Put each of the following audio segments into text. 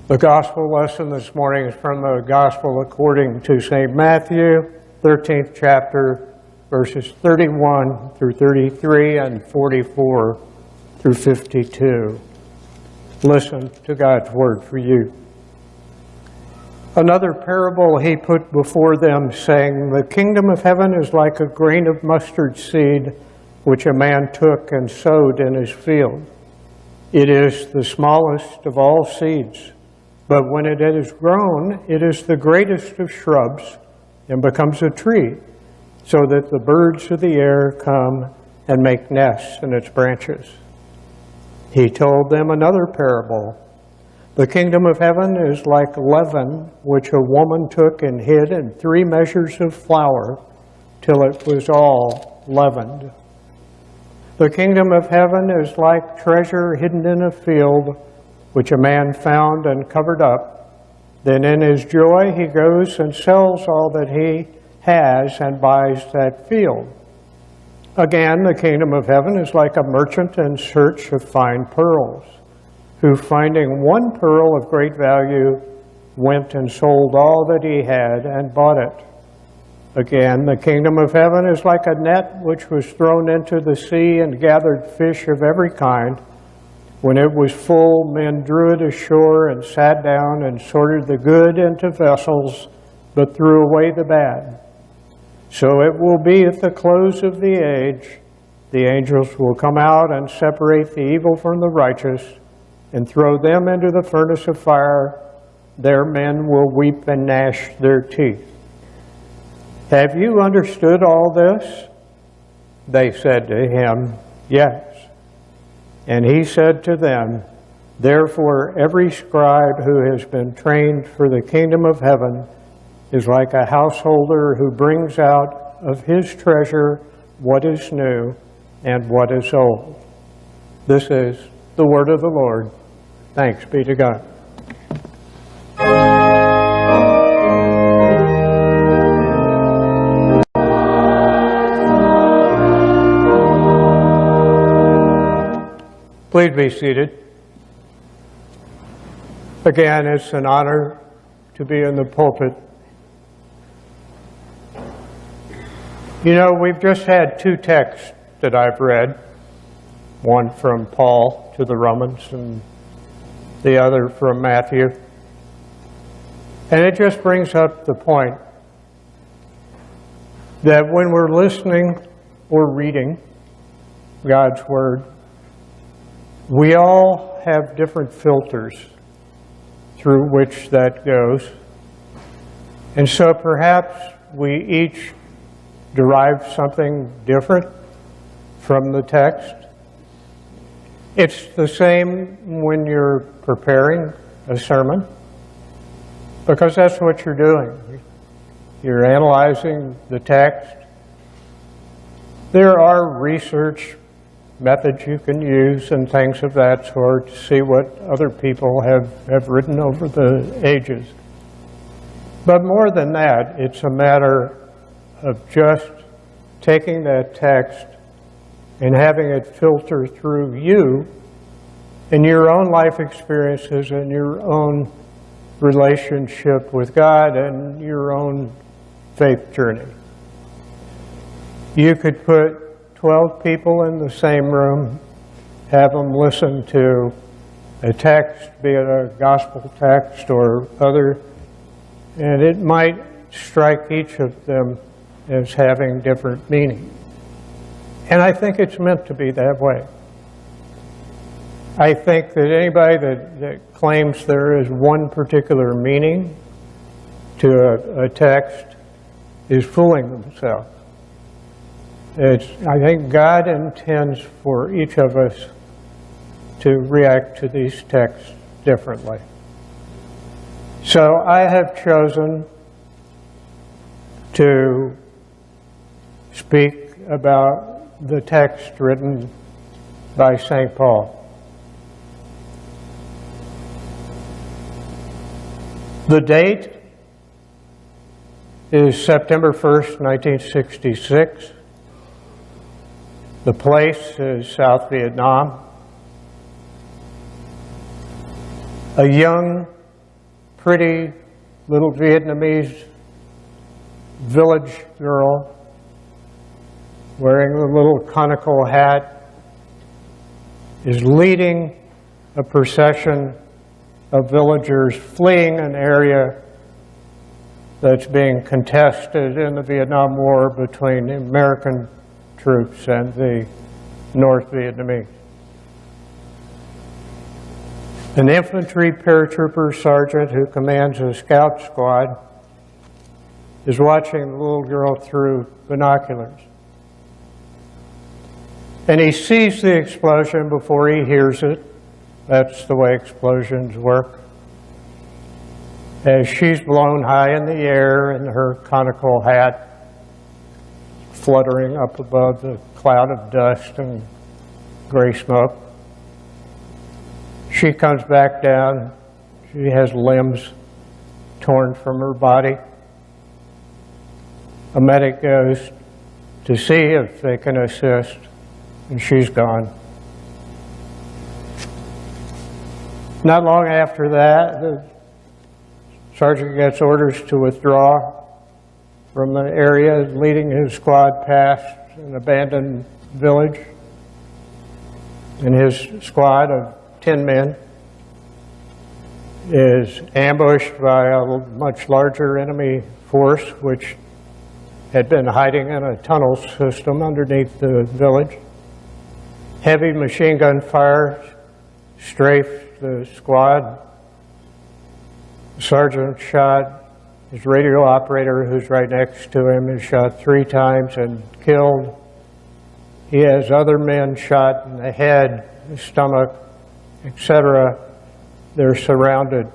The gospel lesson this morning is from the Gospel according to St. Matthew, 13th chapter, verses 31 through 33 and 44 through 52. Listen to God's word for you. Another parable he put before them, saying, "The kingdom of heaven is like a grain of mustard seed, which a man took and sowed in his field. It is the smallest of all seeds. But when it is grown, it is the greatest of shrubs and becomes a tree, so that the birds of the air come and make nests in its branches." He told them another parable. "The kingdom of heaven is like leaven, which a woman took and hid in 3 measures of flour, till it was all leavened. The kingdom of heaven is like treasure hidden in a field, which a man found and covered up. Then in his joy he goes and sells all that he has and buys that field. Again, the kingdom of heaven is like a merchant in search of fine pearls, who, finding one pearl of great value, went and sold all that he had and bought it. Again, the kingdom of heaven is like a net which was thrown into the sea and gathered fish of every kind. When it was full, men drew it ashore and sat down and sorted the good into vessels, but threw away the bad. So it will be at the close of the age. The angels will come out and separate the evil from the righteous and throw them into the furnace of fire. There men will weep and gnash their teeth." "Have you understood all this?" They said to him, "Yes." And he said to them, "Therefore every scribe who has been trained for the kingdom of heaven is like a householder who brings out of his treasure what is new and what is old." This is the word of the Lord. Thanks be to God. Please be seated. Again, it's an honor to be in the pulpit. You know, we've just had 2 texts that I've read, one from Paul to the Romans and the other from Matthew. And it just brings up the point that when we're listening or reading God's Word, we all have different filters through which that goes. And so perhaps we each derive something different from the text. It's the same when you're preparing a sermon, because that's what you're doing. You're analyzing the text. There are research methods you can use and things of that sort to see what other people have written over the ages. But more than that, it's a matter of just taking that text and having it filter through you and your own life experiences and your own relationship with God and your own faith journey. You could put 12 people in the same room, have them listen to a text, be it a gospel text or other, and it might strike each of them as having different meaning. And I think it's meant to be that way. I think that anybody that claims there is one particular meaning to a text is fooling themselves. I think God intends for each of us to react to these texts differently. So I have chosen to speak about the text written by St. Paul. The date is September 1st, 1966. The place is South Vietnam. A young pretty little Vietnamese village girl wearing a little conical hat is leading a procession of villagers fleeing an area that's being contested in the Vietnam War between the American troops and the North Vietnamese. An infantry paratrooper sergeant who commands a scout squad is watching the little girl through binoculars. And he sees the explosion before he hears it. That's the way explosions work. As she's blown high in the air in her conical hat, fluttering up above the cloud of dust and gray smoke. She comes back down. She has limbs torn from her body. A medic goes to see if they can assist, and she's gone. Not long after that, the sergeant gets orders to withdraw from the area, leading his squad past an abandoned village. And his squad of 10 men is ambushed by a much larger enemy force, which had been hiding in a tunnel system underneath the village. Heavy machine gun fire strafed the squad. The sergeant shot. His radio operator, who's right next to him, is shot 3 times and killed. He has other men shot in the head, the stomach, etc. They're surrounded.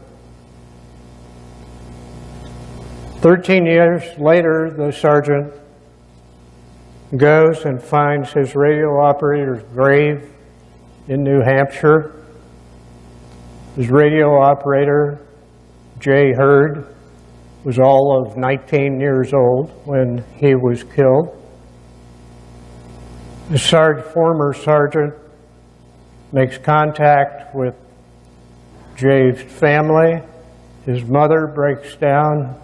13 years later, the sergeant goes and finds his radio operator's grave in New Hampshire. His radio operator, Jay Hurd, was all of 19 years old when he was killed. The former sergeant makes contact with Jay's family. His mother breaks down,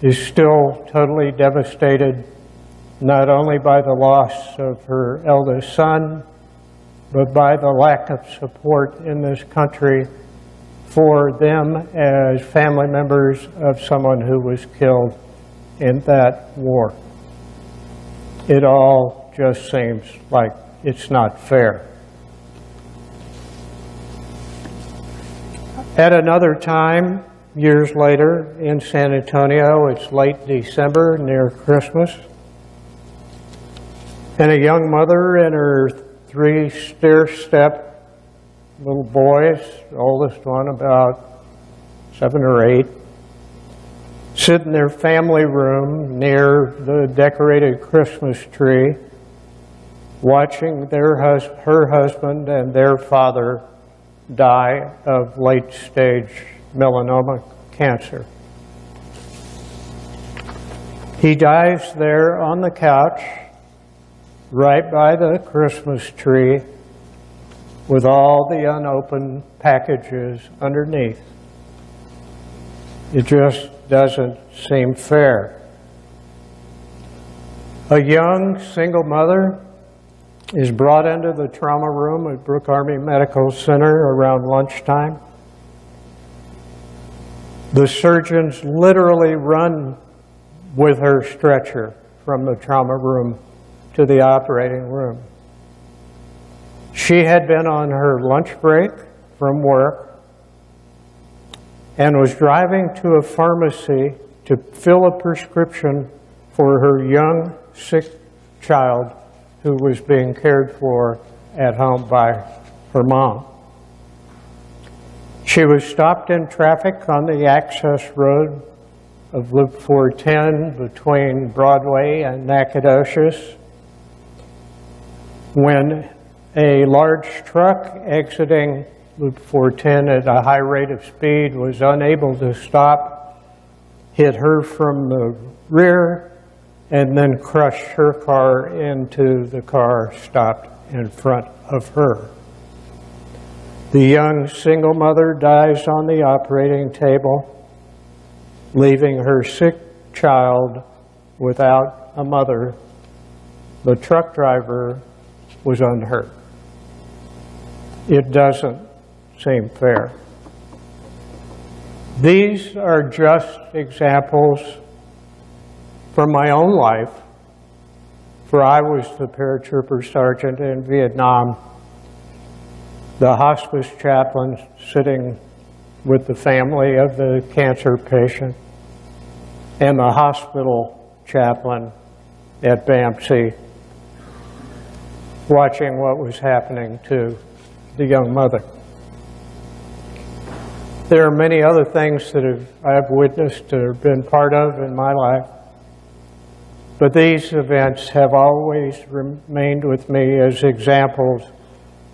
is still totally devastated, not only by the loss of her eldest son, but by the lack of support in this country for them as family members of someone who was killed in that war. It all just seems like it's not fair. At another time, years later, in San Antonio, it's late December, near Christmas, and a young mother and her 3 stair-step little boys, the oldest one about 7 or 8, sit in their family room near the decorated Christmas tree, watching her husband and their father die of late-stage melanoma cancer. He dies there on the couch, right by the Christmas tree, with all the unopened packages underneath. It just doesn't seem fair. A young single mother is brought into the trauma room at Brooke Army Medical Center around lunchtime. The surgeons literally run with her stretcher from the trauma room to the operating room. She had been on her lunch break from work and was driving to a pharmacy to fill a prescription for her young, sick child who was being cared for at home by her mom. She was stopped in traffic on the access road of Loop 410 between Broadway and Nacogdoches when a large truck exiting Loop 410 at a high rate of speed was unable to stop, hit her from the rear, and then crushed her car into the car stopped in front of her. The young single mother dies on the operating table, leaving her sick child without a mother. The truck driver was unhurt. It doesn't seem fair. These are just examples from my own life, for I was the paratrooper sergeant in Vietnam, the hospice chaplain sitting with the family of the cancer patient, and the hospital chaplain at BAMC, watching what was happening to the young mother. There are many other things that I have witnessed or been part of in my life, but these events have always remained with me as examples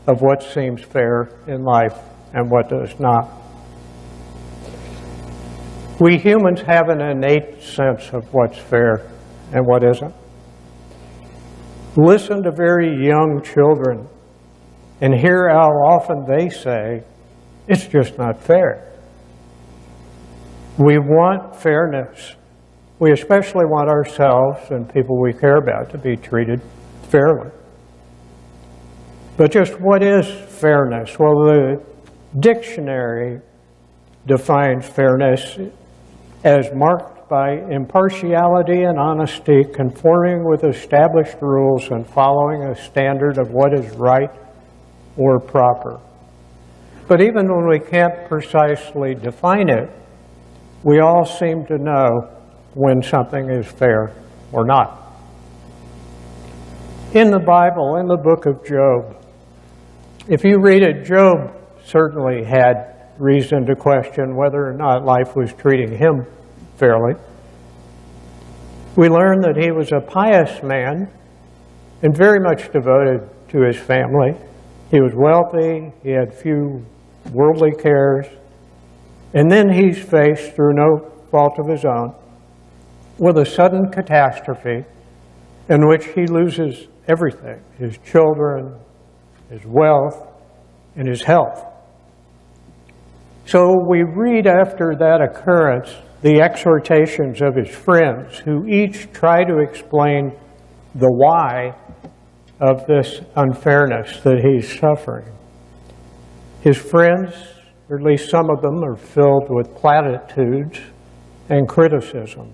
of what seems fair in life and what does not. We humans have an innate sense of what's fair and what isn't. Listen to very young children and hear how often they say, "It's just not fair." We want fairness. We especially want ourselves and people we care about to be treated fairly. But just what is fairness? Well, the dictionary defines fairness as marked by impartiality and honesty, conforming with established rules and following a standard of what is right or proper. But even when we can't precisely define it, we all seem to know when something is fair or not. In the Bible, in the book of Job, if you read it, Job certainly had reason to question whether or not life was treating him fairly. We learn that he was a pious man and very much devoted to his family. He was wealthy, he had few worldly cares, and then he's faced, through no fault of his own, with a sudden catastrophe in which he loses everything: his children, his wealth, and his health. So we read after that occurrence the exhortations of his friends, who each try to explain the why of this unfairness that he's suffering. His friends, or at least some of them, are filled with platitudes and criticism.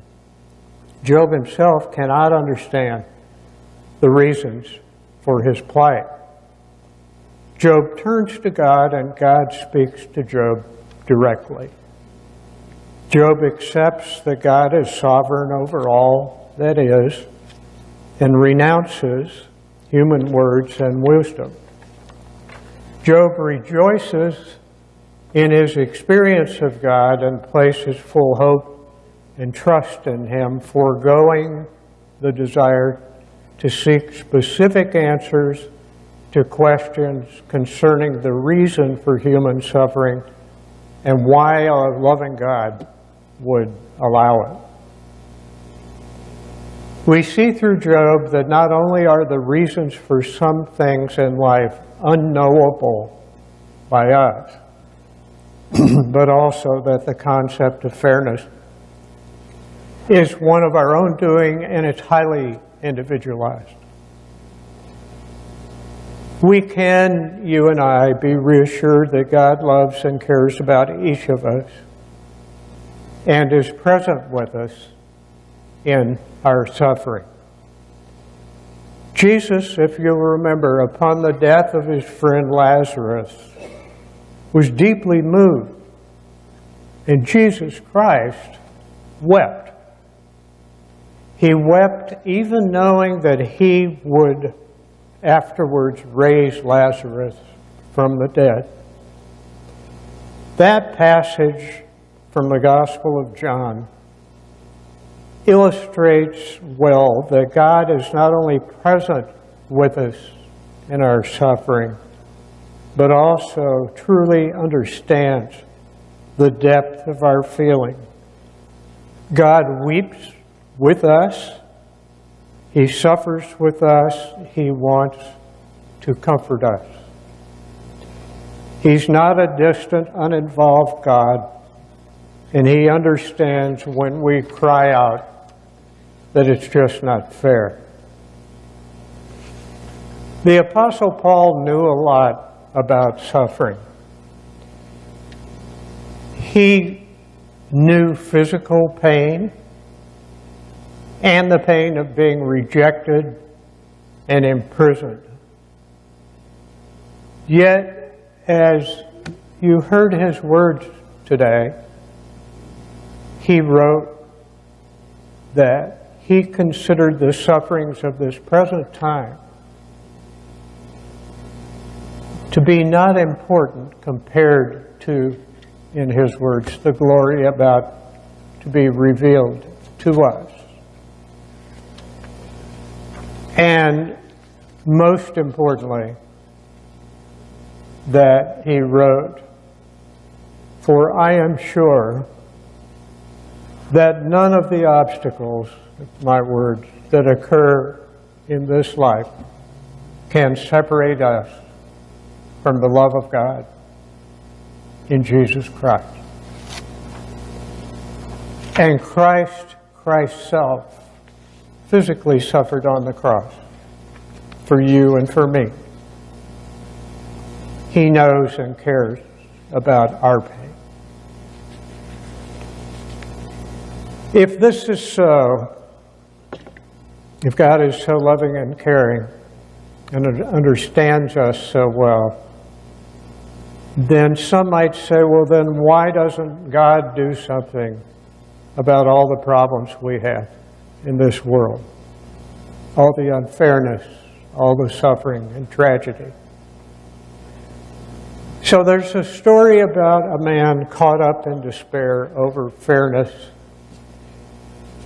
Job himself cannot understand the reasons for his plight. Job turns to God, and God speaks to Job directly. Job accepts that God is sovereign over all that is and renounces human words and wisdom. Job rejoices in his experience of God and places full hope and trust in him, foregoing the desire to seek specific answers to questions concerning the reason for human suffering and why a loving God would allow it. We see through Job that not only are the reasons for some things in life unknowable by us, but also that the concept of fairness is one of our own doing, and it's highly individualized. We can, you and I, be reassured that God loves and cares about each of us and is present with us in our suffering. Jesus, if you'll remember, upon the death of his friend Lazarus, was deeply moved, and Jesus Christ wept. He wept even knowing that he would afterwards raise Lazarus from the dead. That passage from the Gospel of John illustrates well that God is not only present with us in our suffering, but also truly understands the depth of our feeling. God weeps with us. He suffers with us. He wants to comfort us. He's not a distant, uninvolved God, and He understands when we cry out that it's just not fair. The Apostle Paul knew a lot about suffering. He knew physical pain and the pain of being rejected and imprisoned. Yet, as you heard his words today, he wrote that he considered the sufferings of this present time to be not important compared to, in his words, the glory about to be revealed to us. And most importantly, that he wrote, "For I am sure that none of the obstacles," my words, "that occur in this life can separate us from the love of God in Jesus Christ." And Christ's self, physically suffered on the cross for you and for me. He knows and cares about our pain. If this is so, if God is so loving and caring and understands us so well, then some might say, well, then why doesn't God do something about all the problems we have in this world? All the unfairness, all the suffering and tragedy. So there's a story about a man caught up in despair over fairness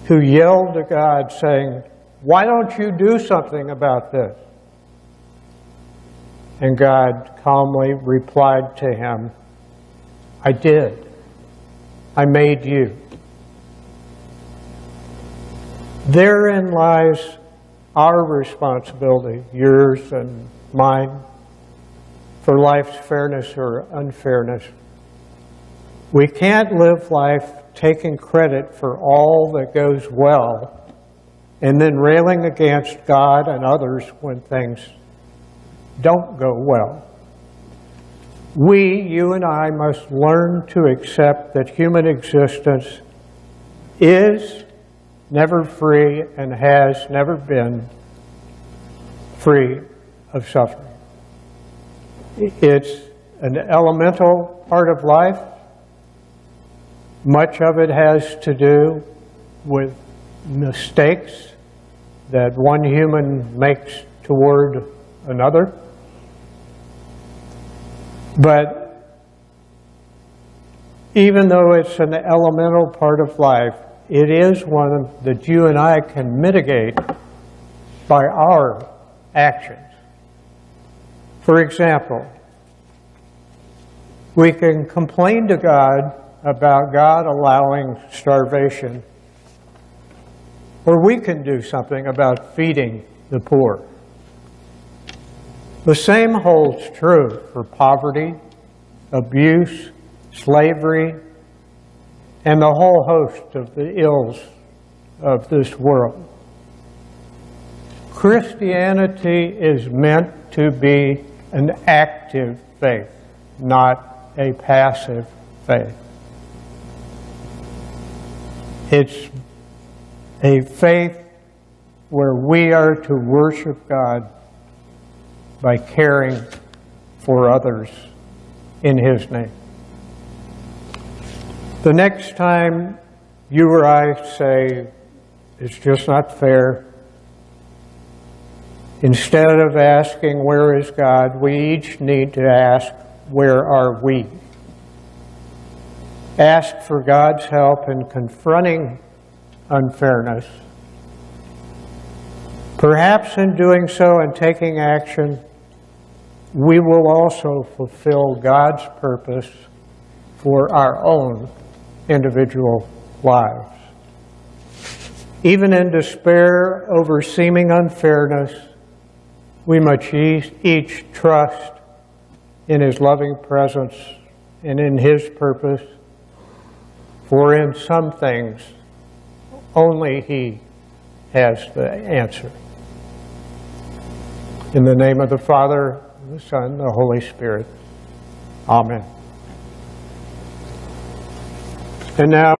who yelled to God saying, "Why don't you do something about this?" And God calmly replied to him, "I did. I made you." Therein lies our responsibility, yours and mine, for life's fairness or unfairness. We can't live life taking credit for all that goes well and then railing against God and others when things don't go well. We, you and I, must learn to accept that human existence is never free and has never been free of suffering. It's an elemental part of life. Much of it has to do with mistakes that one human makes toward another. But even though it's an elemental part of life, it is one that you and I can mitigate by our actions. For example, we can complain to God about God allowing starvation, or we can do something about feeding the poor. The same holds true for poverty, abuse, slavery, and the whole host of the ills of this world. Christianity is meant to be an active faith, not a passive faith. It's a faith where we are to worship God by caring for others in His name. The next time you or I say, it's just not fair, instead of asking, where is God, we each need to ask, where are we? Ask for God's help in confronting unfairness. Perhaps in doing so and taking action, we will also fulfill God's purpose for our own individual lives. Even in despair over seeming unfairness, we must each trust in His loving presence and in His purpose, for in some things only He has the answer. In the name of the Father, the Son, the Holy Spirit. Amen. And now